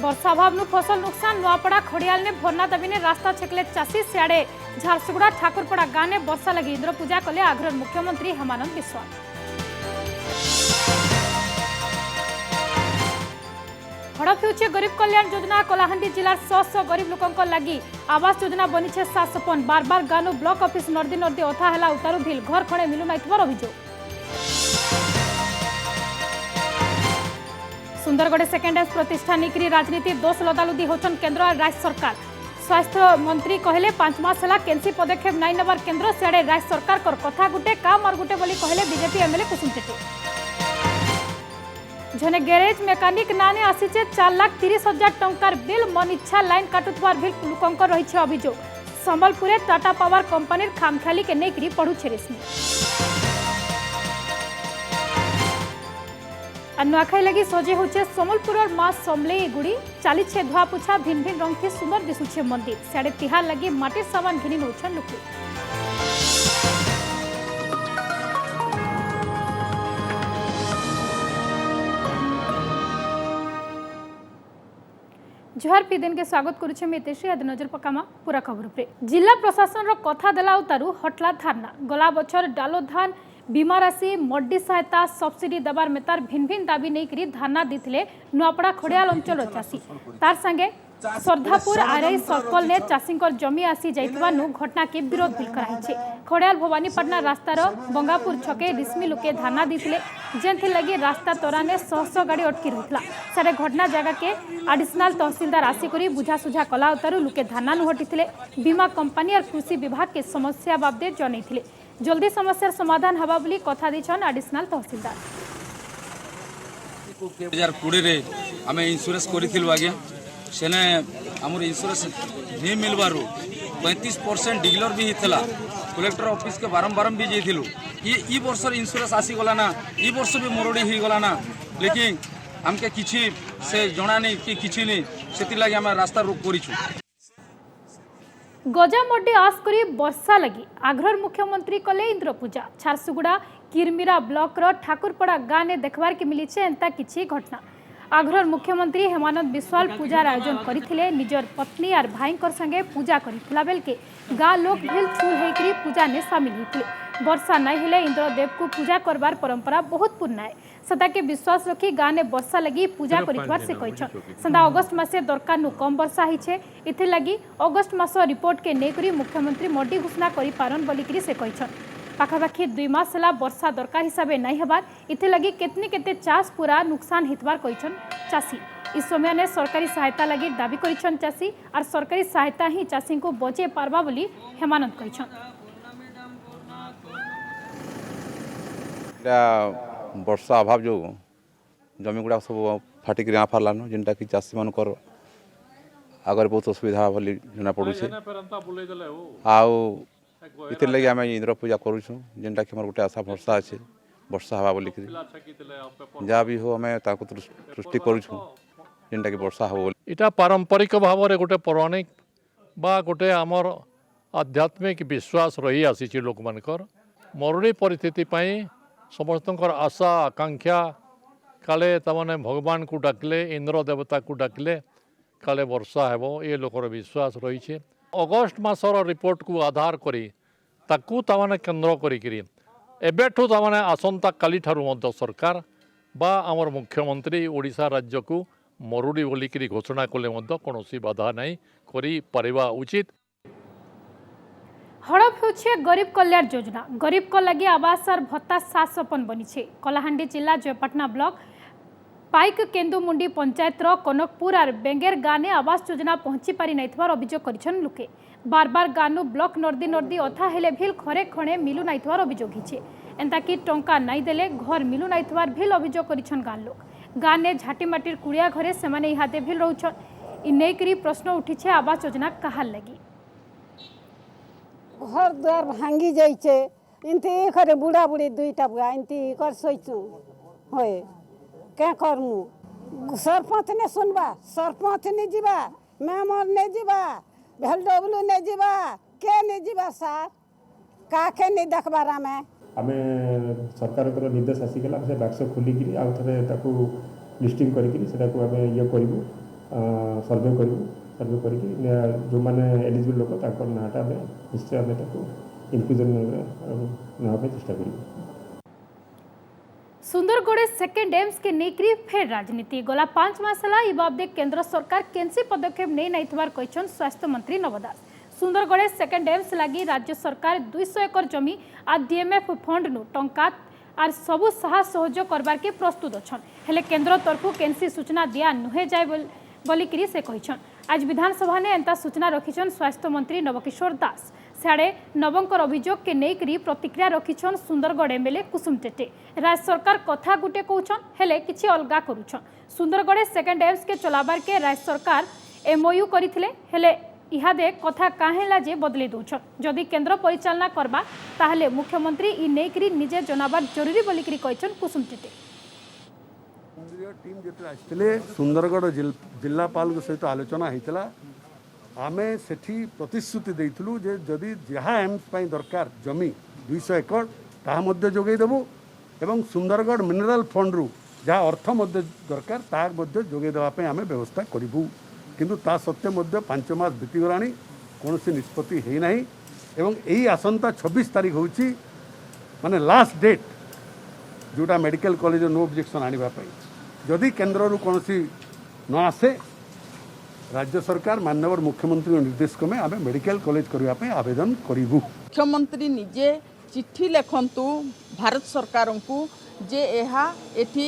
वर्षा अभाव फसल नुकसान नुआपड़ा खड़ियाल ने भरना दाबी ने रास्ता छेकले चाषी सियाड़े झारसुगुड़ा ठाकुरपड़ा गाँव ने वर्षा लगी इंद्र पूजा कले आग्रह मुख्यमंत्री हेमानंद बिस्वाल। हड़प हो गरीब कल्याण योजना कलाहांडी जिलार 100 गरीब लोकों लगी आवास योजना बनी सात सपन बार बार गानु ब्लॉक ऑफिस नर्दी नर्दी अथा है उतारू भिल घर खड़े मिलू ना अभियोग। सुंदरगढ़ सेकेंड हेज प्रतिष्ठा निकरी राजनीति दोष लदालुदी होचन केंद्र और राज्य सरकार। स्वास्थ्य मंत्री कहले 5 मास है केनसी पदक्षेप नहीं नबार केंद्र सियाड़े राज्य सरकार कर कथा गुटे काम और गुटे बोली कहले बीजेपी एमएलए कुसुम टेटी। जने गैरेज मेकानिक नाने आसीचे 4,30,000 टंकार बिल मन इच्छा लाइन काटुथवार बिल लोकंकर रही अभियोग। संबलपुर टाटा पावर कंपनी खामखाली के नेकरी पढ़ुछे रेशमी। नुआखाई लगी सजे होचे समलपुर माँ समलेई गुड़ी चली धुआ पुछा भिन्न भिन्न रंग के सुंदर दिशुचे मंदिर सियाड़े तिहार लगी माटिर सामान घिनी नौछन लोक। जोहार पी दिन के स्वागत करुछे मितेश्री आदि नजर पकामा पूरा खबर पे। जिला प्रशासन रो कथा देला उतारू हटला धारणा गला बछर डालो धान बीमा राशि मड्डी सहायता सब्सिडी दबार मेतार भिन्न भिन्न दाबी नहीं करी धारणा देथिले नुआपड़ा खड़ियाल अंचल चाषी तार संगे श्रद्धापुर आरआई सर्कल ने चाषी जमी आसी जाइतबानु घटना के विरोध भी कराइछे। खड़ियाल भवानीपाटना रास्तार बंगापुर छके रिश्मी लोके धारणा देथिले जेंथि लगी रास्ता तोराने 100 गाड़ी अटकी रहितला सारे घटना जगह के एडिशनल तहसीलदार आसिकरी बुझासुझा कला उतारू लोके धारणा नु हटिथिले बीमा कंपनी और कृषि विभाग के समस्या बाबदे जनैथिले जल्दी समस्या समाधान हवा बोली कथा दैछन एडिशनल तहसीलदार। 2020 रे आमे इंश्योरेंस करिथिलु आगे सेने हमर इंश्योरेंस नहीं मिलबारु 35% डिग्लर भी हितला कलेक्टर ऑफिस के बारंबार भी जाइथिलु ई वर्ष इंश्योरेंस आसी गला ना ई वर्ष भी मरोड़ी ही गला ना लेकिन हमके किछि से जणा नहीं कि किछि नहीं सेति लागि हम रास्ता रोक करिछु। गजामड्डी आस करी वर्षा लगी आग्रह मुख्यमंत्री कले इंद्र पूजा झारसुगुड़ा किरमिरा ब्लॉक रो ठाकुरपड़ा गाँव ने देखबार के मिली एंता किछि घटना आग्रह मुख्यमंत्री हेमानंद बिस्वाल पूजार आयोजन करथिले निजर पत्नी और भाई संगे पूजा करथिला बेल के गाँ लोक भिल छुल हेकरी पूजा ने शामिल होते वर्षा नहीं हेले इंद्रदेव को पूजा करबार परंपरा बहुत पुराना है सदा के विश्वास रखी गाँव ने वर्षा लगी पूजा करितवार से कहिछन सदा अगस्त मासे दरकार नु कम वर्षा हिछे इथे लगी अगस्त मास रिपोर्ट के नेकरी मुख्यमंत्री मड्डी घोषणा करि पारन बोलिकरी से कहिछन पाखापाखि 2 मास हला वर्षा दरकार हिसाबे नहीं हबार इथे लगी केतनी केते चाष पूरा नुकसान हितबार कहिछन चाषी इस समय ने सरकारी सहायता लगी दाबी करिछन चाषी और सरकारी सहायता ही चाषी को बचे पारबा बोली हेमानंद कहिछन। वर्षा अभाव जो जमी गुड़ा सब फाटिक गाँ फारलान जेनटा कि चाषी मान आगे बहुत असुविधा बोली जना पड़ुছে इतिर लगी आम इंद्र पूजा करूँ जेनटा कि गोटे आशा भरसा अच्छे वर्षा हवा बोलिक जहाँ भी हो आम दृष्टि करूँ जेनटा कि वर्षा हो इटा पारंपरिक भाव में गोटे पौराणिक बा गोटे आमर आध्यात्मिक विश्वास रही आसी लोक मानकर मरुड़ी परिस्थिति समस्त आशा आकांक्षा काले तमाने भगवान को डाकिले इंद्र देवता को डाकिले काले वर्षा हेबो ये लोकर विश्वास रही है। अगस्ट मासर रिपोर्ट को आधार करी ताकू तमाने केंद्र करी एबेठू तमाने आसंता काली ठारू मध्य सरकार बा आमर मुख्यमंत्री ओडिशा राज्य को मरुड़ी बोलिकी घोषणा कले मध्य कौनसी बाधा नहीं करी परिबा उचित। हड़प हो गरीब कल्याण योजना गरीब को लगी आवास और भत्ता 7 सपन बनी कलाहांडी जिला जयपाटना ब्लॉक पाइक केन्दुमुंडी पंचायत कनकपुर और बेंगेर गाँव ने आवास योजना पहुंची पारि नाइथवार अभियोग करिछन लोके बार बार गानु ब्लॉक नर्दी नर्दी अथा हेले भिल खरे खणे मिलू नाइथवार अभियोग हिचे एंता कि टंका नाई देले घर मिलू नाइथवार भिल अभियोग करिछन गाँ लोक गाँ ने झाटी माटिर कुड़िया घरे सेमाने इहादे भिल रहउछन इ नेकरी प्रश्न उठिछे आवास योजना कहार लगी घर द्वार भांगी जाइए इनती खरे बुढ़ा बुढ़ी दुईटा बुआ इनती कर सोचू होए क्या करमु सरपंच ने सुनबा सरपंच ने जीवा मेमर ने जीवा भेलडब्लू ने जीवा के ने जीवा सार काके नहीं देखबार आमे आमे सरकार को निर्देश आसीगला से बाक्स खोलिकी आउ थे लिस्टिंग करी आमे ये करूँ सर्वे करूँ सर्वे करके जो मैंने एलिजिबल लोक ताकर नाटा आम निश्चय आम इनक्लूजन नापे चेष्टा करूँ। सुंदरगढ़ सेकेंड एम्स के नेकरी फेर राजनीति गला 5 मास है बाबदे केंद्र सरकार केनसी पदक्षेप नहीं नाइथबार कहछन स्वास्थ्य मंत्री नव दास। सुंदरगढ़ सेकेंड एम्स लगी राज्य सरकार 200 एकर जमी आ डीएमएफ फंड नु टंका आर सबु सहयोग करबार के प्रस्तुत अछन हेले केंद्र तरफु केनसी सूचना दिया नुहे जाय बोलिकिरी से कहछन। आज विधानसभा ने एंता सूचना रखिछन स्वास्थ्य मंत्री नवकिशोर दास। साढ़े नवंकर अभियोग के नेकरी प्रतिक्रिया रखिछन सुंदरगढ़ एमएलए कुसुम टेटे। राज्य सरकार कथा गुटे कहछन हेले किछि अलगा करूछन। सुंदरगढ़ सेकेंड एम्स के चलाबार के राज्य सरकार एमओयू करिथिले हेले इहादे कथा काहेला जे बदली दउछन। जदि केंद्र परिचालना करबा ताहले मुख्यमंत्री इ नेकरी निजे जनाबार जरूरी बोलिकरी कहछन कुसुम टेटे। केंद्रीय टीम जो आसते सुंदरगढ़ जिलापाल सहित आलोचना होता आम से प्रतिश्रुति देलु जे जदि जहाँ एम्स दरकार जमी 200 एकड़ ताहा जोगेदेबू एवं सुंदरगढ़ मिनरल फंड रु जहाँ अर्थ दरकार ताहा जोगे देवाई आम व्यवस्था करूँ किंतु ता सत्वे 5 मास बीतीगला कौन निष्पत्ति होना एवं यही आसंता 26 तारीख हूँ माने लास्ट डेट जोटा मेडिकल कॉलेज नो ऑब्जेक्शन आने जदि केन्द्र कौन न आसे राज्य सरकार माननीय मुख्यमंत्री निर्देश क्रमे आम मेडिकल कॉलेज करने आवेदन करूँ। मुख्यमंत्री निजे चिट्ठी लिखंतु भारत सरकार को जे एहा एठी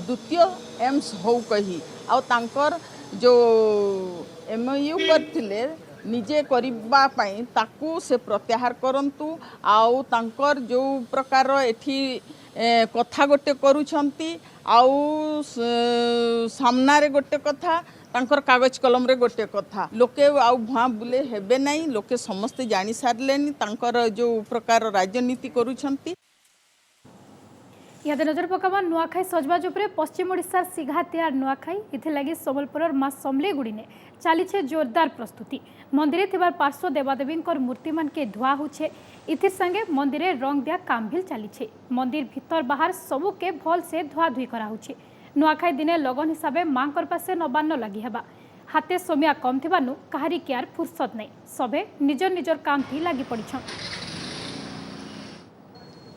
द्वितीय एम्स हो कही आउ तांकर जो एमओयू करथिले निजे करबा पई ताकू से प्रत्याहार करंतु आउ तांकर जो प्रकार एठी कथा गोटे करूछंती आउ सामनारे गोटे कथा तांकर कागज कलम रे गोटे कथा लोके आउ भुआ बुले हेबे नहीं लोके समस्ते जानी सारलेनी तांकर जो प्रकार राजनीति करूछंती। याद नजर पकावा नुआखाई सजबाज उपरे पश्चिम ओडिशार सिघातियार नुआखाई इथे लगी सम्बलपुर मां समलेगुड़ी ने चली जोरदार प्रस्तुति मंदिर थिबार पार्श्व देवादेवी मूर्ति मान के धुआ होछे इथिर संगे मंदिर रंग दिया काम भी चली मंदिर भीतर बाहर सबू के भल से धुआ धुई करा होछे। नुआखाई दिने लगन हिसाबे मांकर पासे नबान्न लगी हेबा हाथे सोमिया कम थिबानु कहारी केयार फुर्सत नहीं सबे निजर निजर काम थी लगी पड़ीछन।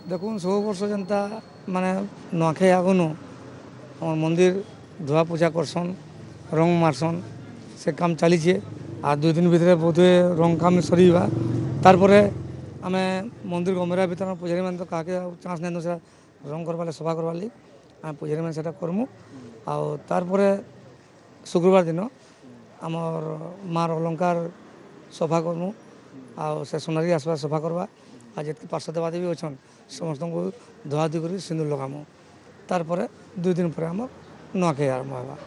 देखुन सब वर्ष जनता माने नुआखाई आगनु आम मंदिर धुआ पूजा करसन रंग मारसन से काम चली आ 2 दिन भितर बोधे रंग काम सरीबा तारपरे आम मंदिर गमेरा भीतर पूजारी मान तो क्या चान्स नहीं से रंग करवा सफा करवा आम पूजारी मैंने से करमु आरपरे शुक्रवार दिन आमर मार अलंकार सफा करमु आ से सोनारी आसवा सफा करवा आज जितने पार्श्व देवादेवी अच्छा समस्त को धुआधुई कर सिंदूर लगामु तारपरे 2 दिन पर आम नुआखाई आरंभ होगा।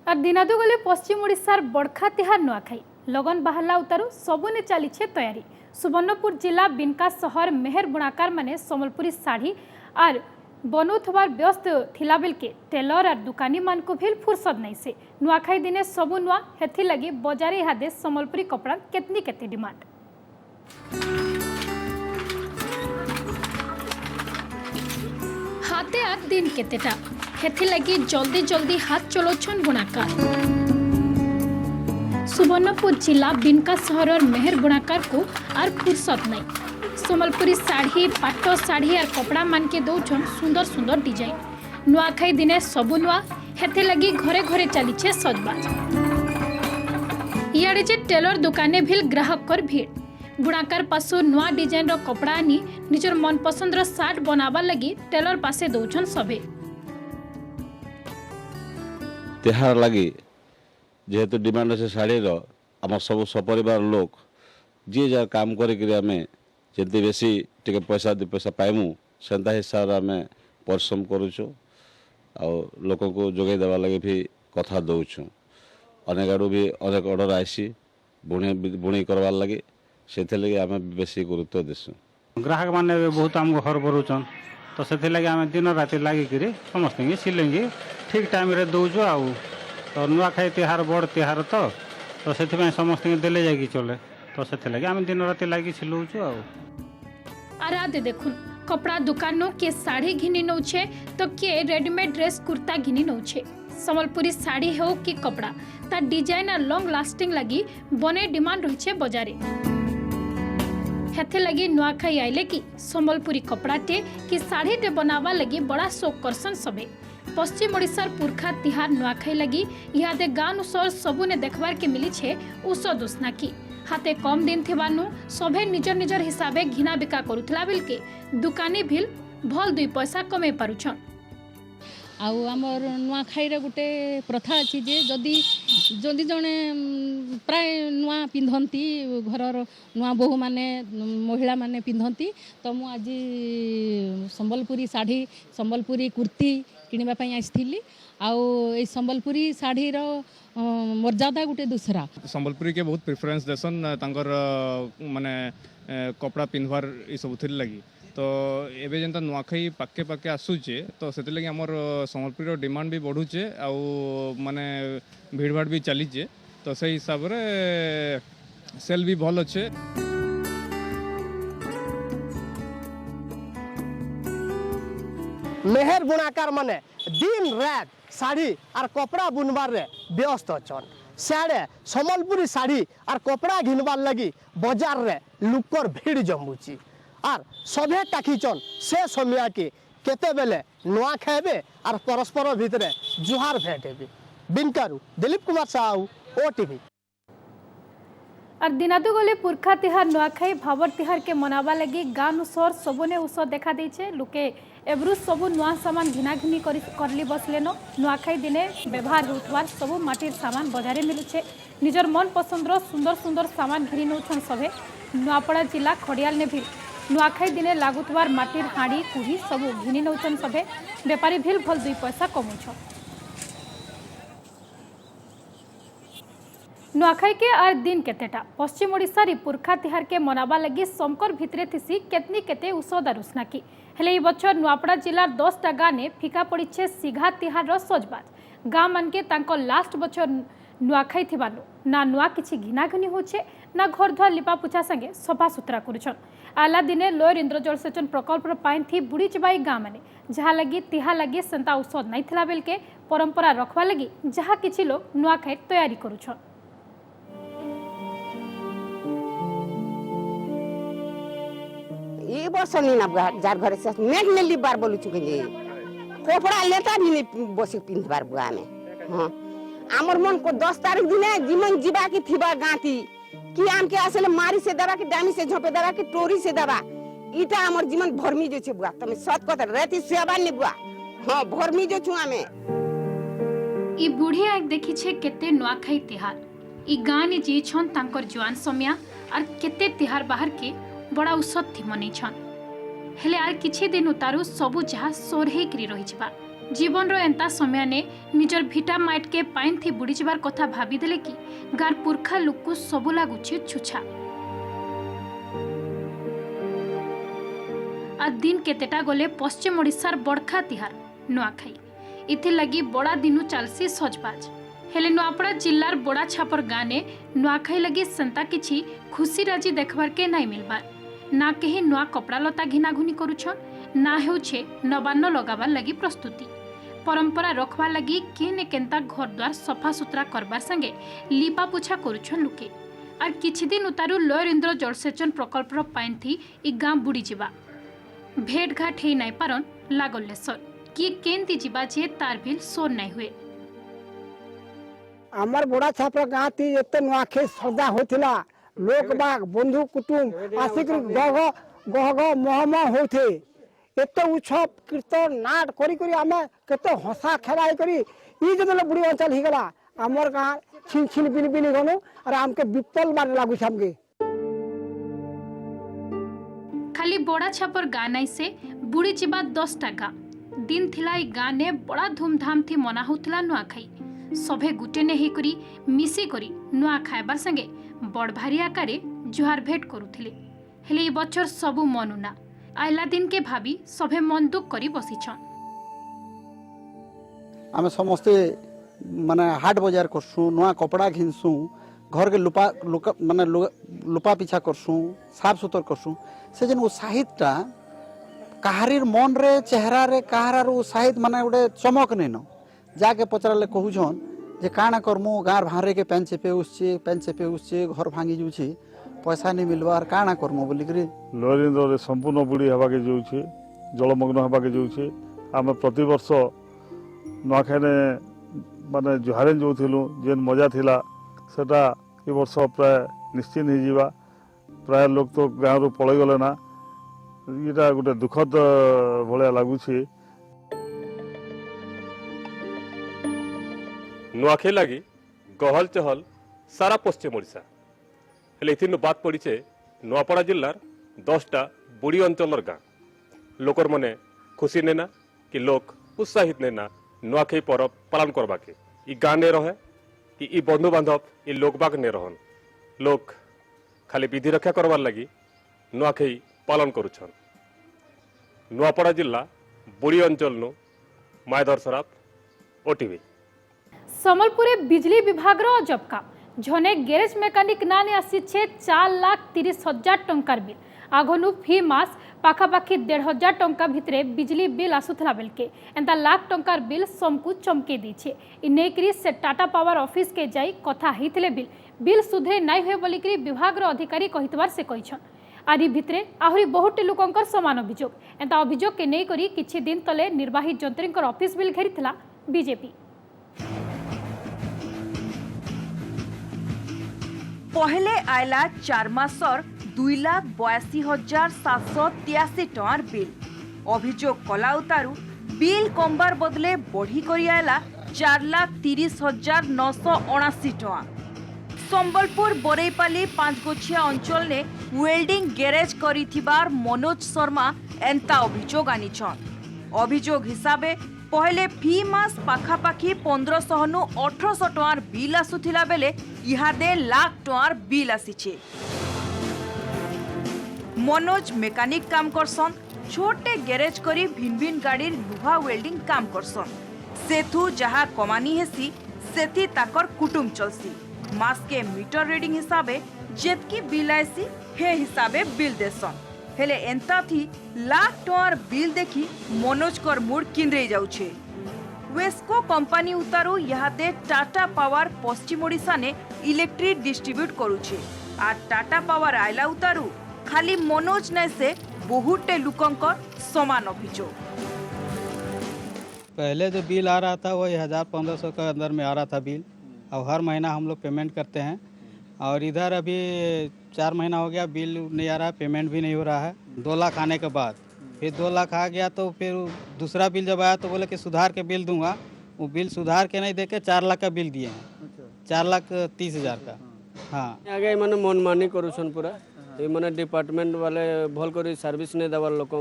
और दिनादु गले पश्चिम ओडिशार बड़खा तिहार नुआखाई लगन बाहला उतारू सबुने चली तैयारी। सुवर्णपुर जिला बिनका शहर मेहर बुणाकार माने सम्बलपुरी साड़ी और बनौथबार व्यस्त थिला बेल के टेलर और दुकानी मान को भी फुर्सत नहीं से नुआखाई दिने सबु नुआ हेथि लगी बजारे हादे सम्बलपुरी कपड़ा केतनी केते डिमांड। हाथे आर दिन केतेटा हेथि लगी जल्दी जल्दी हाथ चलोछन बुणाकार। सुवर्णपुर जिला बिनका शहर मेहर बुणाकार को आर फुर्सत नहीं सम्बलपुरी साड़ी पाट साड़ी और कपड़ा मान के दौछन सुंदर सुंदर डिजाइन। नुआखाई दिने सबु नुआ हेथि लगी घरे घरे चली सजबाज। इे जे टेलर दुकाने भी ग्राहक कर भीड़ बुणाकार पासु नुआ डिजाइन रो कपड़ा आनी निजर मनपसंद रो सार्ट बनावा लगी टेलर पासे दौछन सबे। तिहार लगी जेहेतु डिमांड अच्छे शाढ़ी आम सब सपरिवार लोक जी जहाँ काम करें जल्दी बेसी टे पैसा 2 पैसा पाइमु से हिसाब से आम परिश्रम करुचु लोक को जोगे देवा लगे भी कथा दौचु अनेक आड़ू भी अनेक ऑर्डर आसी बुणी करवार लगे से लगे आम बेसी गुरुत्व देसु। ग्राहक मैंने बहुत आमको हरबरुचन तो से लगे आम दिन राति लगिक समस्त सिलेंगे ठीक टाइम रे दौचु आ तो नुआखाई तिहार बड़ तिहार तो से समस्त देले जाकि चले तो से लगे आम दिन राति लगी सिलौचु आराधे देखुन कपड़ा दुकानों के साड़ी घिनी नौछे तो किए रेडीमेड ड्रेस कुर्ता घिनी नौछे संबलपुरी साड़ी हो कि कपड़ा ता डिजाइन और लॉन्ग लास्टिंग लगी बने डिमांड रही बजारे हेथे लगी नुआखाई आइले कि संबलपुरी कपड़ाटे कि साड़ीटे बनावा लगी बड़ा शौक करसन सबे पश्चिम ओडिशार पुरखा तिहार नुआखाई लगी इहादे गाँव अनुसार सबुने देखबार के मिली छे उस दुष्ना की हाथे कम दिन थिबानु सभे निजर निजर हिसाबे घिना बिका करुथला बिलके दुकानी भिल भल 2 पैसा कमे पारुछन। आउ आमर नुआखाईर गोटे प्रथा अच्छी जे जदि जदि जड़े प्राय नुआ पिंधती घरर नुआ बोहू माने महिला माने पिंधती तो मु आज संबलपुरी साड़ी संबलपुरी कुर्ती किनिबा पई आइथिली आउ ए संबलपुरी साड़ीर मर्यादा गोटे दूसरा संबलपुरी के बहुत प्रिफरेंस देसन तांकर माने कपड़ा पिंधवार ई सब थी लगी तो एबे जेनता नुआखाई पाके पाके आसुचे तो से लगी आमर संबलपुरी डिमांड भी बढ़ुचे आउ माने भीड़ भाड़ भी चलीचे तो से हिसाब रे सेल भी भल अच्छे। मेहर बुनाकार माने दिन रात साड़ी और कपड़ा बुनबार रे व्यस्त अछन सियाड़े संबलपुरी साड़ी और कपड़ा घिनबार लगी बाजार रे लुकर भीड़ जमुची और सभे टाकीचन से समय के केते बेले नुआ खाइबे और परस्पर भितर जुहार भेंट हेबे। बिनकारू दिलीप कुमार साहू ओटीवी। और दिनादु गले पुरखा तिहार नुआखाई भावर तिहार के मनावा लगी गाँव अनुसार सबुने उस देखा देछे लुके एब्रु सबु नुआ सामान घिना घिनी करली बसलेन नुआखाई दिने व्यवहार होतवार सबु माटिर सामान बजारे मिलुछे निजर मन पसंदर सुंदर सुंदर सामान घिनी नौछन सभे नुआपड़ा जिला खड़ियाल ने भी नुआखाई दिने लागुतवार माटिर हाड़ी कुही सबु घिनी नौछन सभे बेपारी भिल भल 2 पैसा कमौछन। नुआखाई के आर दिन केतेटा पश्चिम ओडिशा री पुरखा तिहार के मनावा लगी समकर भितरे थिसी केतनी केते उसदा रुस्ना की हेले ई बछर नुआपड़ा जिलार 10टा गाँ ने फिका पड़ीछे सिघा तिहार रो सजबाज गाँ मान के तांको लास्ट बछर नुआखाई थिबानु ना नुआ किछि घिना घिनी होछे ना घर द्वार लिपा पुछा संगे सफा सुतरा करुछन आला दिने लोयर इंद्र जलसेचन प्रकल्प पाइन थी बुड़ी जबाई गाँ माने जहाँ लगी तिहा लगी सेंता औषध नहीं थिला बेल के परंपरा रखवा लगी जहाँ किछि लोग नुआखाई तैयारी करुछन। ये वर्ष नहीं ना जार घर से नेट ने ली बार बोलू चुके जे कपड़ा लेता भी नहीं बस पिंधबार बुआ में हां हमर मन को 10 तारीख दिने जीवन जीवा की थिबा गांती कि आम के आसले मारी से दबा के डामी से झोपे दबा के टोरी से दबा इटा हमर जीवन भरमी जो छे बुआ तमे सत कत रेती सेवा ने बुआ हां भरमी जो छु आमे ई बुढ़िया एक देखि छे केते नुआखाई तिहार ई गाँ ने जी छन तांकर जवान समया और केते तिहार बाहर के बड़ा उत्सव थी मनी छन हेले आर किछि दिन उतारू सबु जहा सोरहे करी रही छिबा जीवन रो एंता समय ने निजर भिटा माइट के पाइन थी बुड़ी जबार कथा भाबी देले कि गार पुरखा लोक को सबु लागुछि छुछा आ दिन केतेटा गले पश्चिम ओडिशार बड़खा तिहार नुआखाई इथे लगी बड़ा दिनु चालसी सजबाज हेले नुआपड़ा जिल्लार बड़ा छापर गाँ ने नुआखाई लगी संता किछि खुशी राजी देखबार के नाई मिलबार ना कहीं नुआ कपड़ा लता घिना घुनी करुछन ना हेउछे नबान्न लगाबार लगी प्रस्तुति परंपरा रखवा लगी केने केंता घर द्वार सफा सुतरा करबार संगे लिपा पुछा करुछन लुके आर किछि दिन उतारू लोयर इंद्र जलसेचन प्रकल्प पाइन थी ई गाँ बुड़ी जिबा भेट घाट हेई नाई पारन लागले सर किए केंती जिबा जे तार बिल सोर नाई हुए आमर बड़ा छापर गाँ थी एते नुआखे सजा होथिला लोक बाग बंधु कुटुम आसिक गह गह गह महम होथे एते उत्सव कीर्तन नाट करी करी आमे केते हंसा खेलाई करी ई जदले बुढ़ी अंचल ही गला आमर गाँ छिन छिन बिन बिन गनु और आमके विपल मार लागु छमगे खाली बड़ा छापर गाँ नाई से बुढ़ी जिबा 10टा गाँ दिन थिला ई गाँ ने बड़ा धूमधाम थी मना होतला नुआखाई सभे गुटे ने हेकरी मिसी करी नुआ खाइबार संगे बड़ भारी आकारे जुहार भेट करुथिले हेले ई बछर सबु मनुना आइला दिन के भाबी सभे मन दुख करी बसिछन आमे समस्ते माने हाट बाजार करसु नुआ कपड़ा घिनसु घर के लुपा पीछा करसु साफ सुतर करसु से जन उत्साहितटा काहारीर मन रे चेहरा रे काहारार उत्साहित माने गोटे चमक नहीं न जाके पचराले कहूछन जे काଣା करमु गाँव बाहर के पेन चेपे उसचे घर भांगी जाऊे पैसा नहीं मिलबार काଣା करमु बोलिकी लहरींद्र संपूर्ण बुड़ी हवाके जाऊे जलमग्न हवाके जाऊे आम प्रति वर्ष नुआखाई माने जुहारे जो जेन मजा थिला सेटा ए वर्ष प्राय निश्चित हो प्राय लोग तो गाँव पलि गले ना ये गोटे दुखद भाया लगुच नुआखाई लगी गहल चहल सारा पश्चिम ओडिशा हेले इथिन बात पड़ीचे नुआपड़ा जिल्लार 10टा बुड़ी अंचल गाँ लोकर मने खुशी नेना कि लोग उत्साहित नेना नुआखाई पर्व पालन करवा के ई गाँ ने रहे कि ई बंधु बांधव ई लोकबाग ने रहन लोग खाली विधि रक्षा करवार लगी नुआखाई पालन करुछन। नुआपड़ा जिला बुड़ी अंचल नु मायधर सराफ ओटीवी। सम्बलपुर बिजली विभाग अजब काम झने गैरेज मेकानिक नाने आसी 4,30,000 टंकार बिल आगनु फी मास पाखापाखि 1,500 टंका भितरे बिजली बिल आसुथला बेलके एंता लाख टंकार बिल समकु चमके दीछे इनेकरी से टाटा पावर ऑफिस के जाई कथा हितले बिल सुधरे नाई हुए बोलिकरी विभाग रो अधिकारी कहितबार से कहिछन। आदि भितरे आहुरी बहुटी लोकंकर समान अभियोग एंता अभियोग के नै करी किछि दिन तले निर्वाही जंत्रींकर ऑफिस बिल घेरिथिला बीजेपी। पहले आयला 4 मासर 2,82,783 टंकार बिल अभियोग कला उतारू बिल कमबार बदले बढ़ी करी आयला 4,30,979 टंका। संबलपुर बरेपाली 5 गोछिया अंचल ने वेल्डिंग गैरेज करिथिबार मनोज शर्मा एंता अभियोग आनिछन। अभियोग हिसाबे पहले फी मास पाखापाखि 1500 नु 1800 टंकार बिल आसुथिला बेले इहादे लाख टंकार बिल आसीछे। मनोज मेकानिक काम करसन छोटे गैरेज करी भिन्न भिन्न गाड़ी लुहा वेल्डिंग काम करसन सेथु जहा कमानी हेसी सेथि ताकर कुटुम चलसी मास के मीटर रीडिंग हिसाबे जेतकी बिल आसी हे हिसाबे बिल देसन हेले एंता थी लाख टंकार बिल देखी मनोज कर मूड किंद्रे जाउछे। वेस्को कंपनी उतारू यहादे टाटा पावर पश्चिम ओडिशा ने इलेक्ट्रिक डिस्ट्रीब्यूट करूछे आ टाटा पावर आयला उतारू खाली मनोज ने से बहुटे लुकंकर समान अभियोग। पहले जो बिल आ रहा था वही 1,000-1,500 के अंदर में आ रहा था बिल और हर महीना हम लोग पेमेंट करते हैं और इधर अभी 4 महीना हो गया बिल नहीं आ रहा है पेमेंट भी नहीं हो रहा है। 2 लाख आने के बाद फिर 2 लाख आ गया तो फिर दूसरा बिल जब आया तो बोले कि सुधार के बिल दूंगा वो बिल सुधार के नहीं देके 4 लाख का बिल दिए हैं 4,30,000 का। हाँ आगे मैंने मनमानी करूछन पूरा ये मैंने डिपार्टमेंट वाले भल कर सर्विस नहीं देवार लोक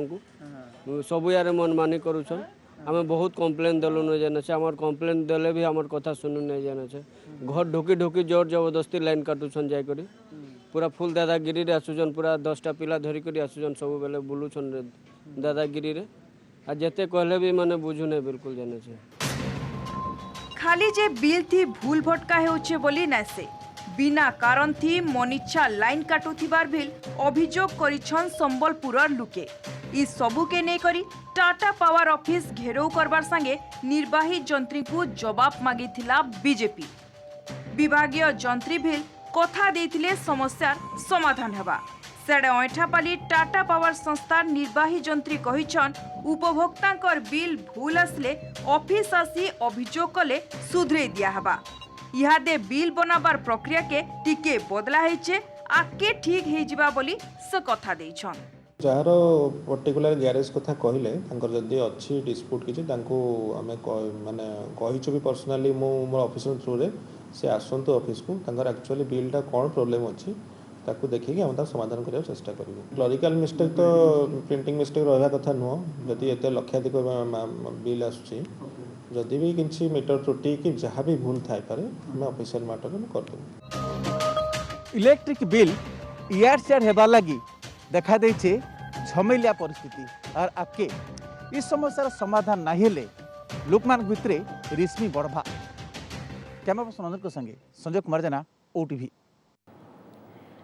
सब यार मनमानी करूछन आम बहुत कम्प्लेन देलु नहीं जाने से आम कम्प्लेन देले भी आम कथा शुणु नहीं जाने से घर ढुकी ढुकी जोर जबरदस्ती लाइन काटुछन जाकर पूरा फुल दादागिरी रे आसुछन पूरा 10टा पिला धरिक आसुछन सब बेले बुलुछन दादागिरी रे आ जेते कहले भी माने बुझु नहीं बिल्कुल जाने से खाली जे बिल थी भूल भटका हेउछे बोली ना से बिना कारण थी मनिच्छा लाइन काटुथिबार बिल अभियोग करिछन संबलपुरर लुके ई सबु के नै करी टाटा पावर ऑफिस घेराव करबार संगे निर्वाही जंत्री को जवाब मागिथिला बीजेपी। विभागीय जंत्री बिल कथा देथिले समस्यार समाधान हेबा सेडे ऐठापाली टाटा पावर संस्थार निर्वाही जंत्री कहिछन उपभोक्तांकर बिल भूल आसले ऑफिस आसी अभियोग कले सुधरे दिया हेबा इहादे बिल बनाबार प्रक्रिया के टिके बदला हेचे आके ठीक हे जिबा बोली से कथा देइछन। जार पर्टिकुलर गैरेज कथा कहले तांकर जदी अछि डिस्प्यूट किछि तांको हमें माने कहिछु भी पर्सनली मो मोर ऑफिसर थ्रू रे से आसंतो ऑफिस को तांकर एक्चुअली बिलटा कोन प्रॉब्लम अछि ताकू देखि कि हम ता समाधान करिया चेष्टा करिवो। क्लरिकल मिस्टेक तो प्रिंटिंग मिस्टेक रहया कथा नो जदी एते लक्षाधिक बिल आसुछि जदि भी किसी मीटर त्रुटि कि जहाँ भी भूल थाई पारे हम ऑफिशियल मैटर में कर देबो। इलेक्ट्रिक बिल इयार शेयर हेबा लगी देखा देछे झमेलिया परिस्थिति और आपके इस समस्यार समाधान ना हेले लोकमान भितरे रिश्मी बढ़वा। कैमरा पर्सन संगे संजय कुमार जना ओटीवी।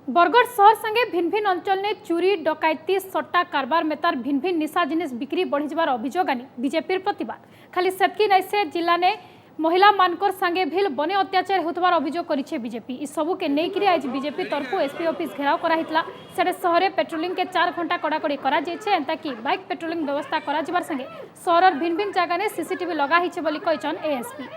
बरगढ़ शहर संगे भिन्न भिन्न अंचल ने चोरी डकैती सट्टा कारबार में तार भिन्न भिन्न निशा जिनिस बिक्री बढ़ी जबार अभियोग आनी बीजेपी प्रतिवाद खाली सेतकी नहीं से जिला ने महिला मानकर संगे भिल बने अत्याचार होतबार अभियोग करिछे बीजेपी इ सबू के नेकरी आज बीजेपी तरफु एसपी ऑफिस घेराव कराहितला सेडे शहरे पेट्रोलिंग के 4 घंटा कड़ाकड़ी करा जेछे एंता कि बाइक पेट्रोलिंग व्यवस्था करा जबार संगे शहर भिन्न भिन्न जगह ने सीसीटीवी लगा हिचे बोली कहिछन एएसपी।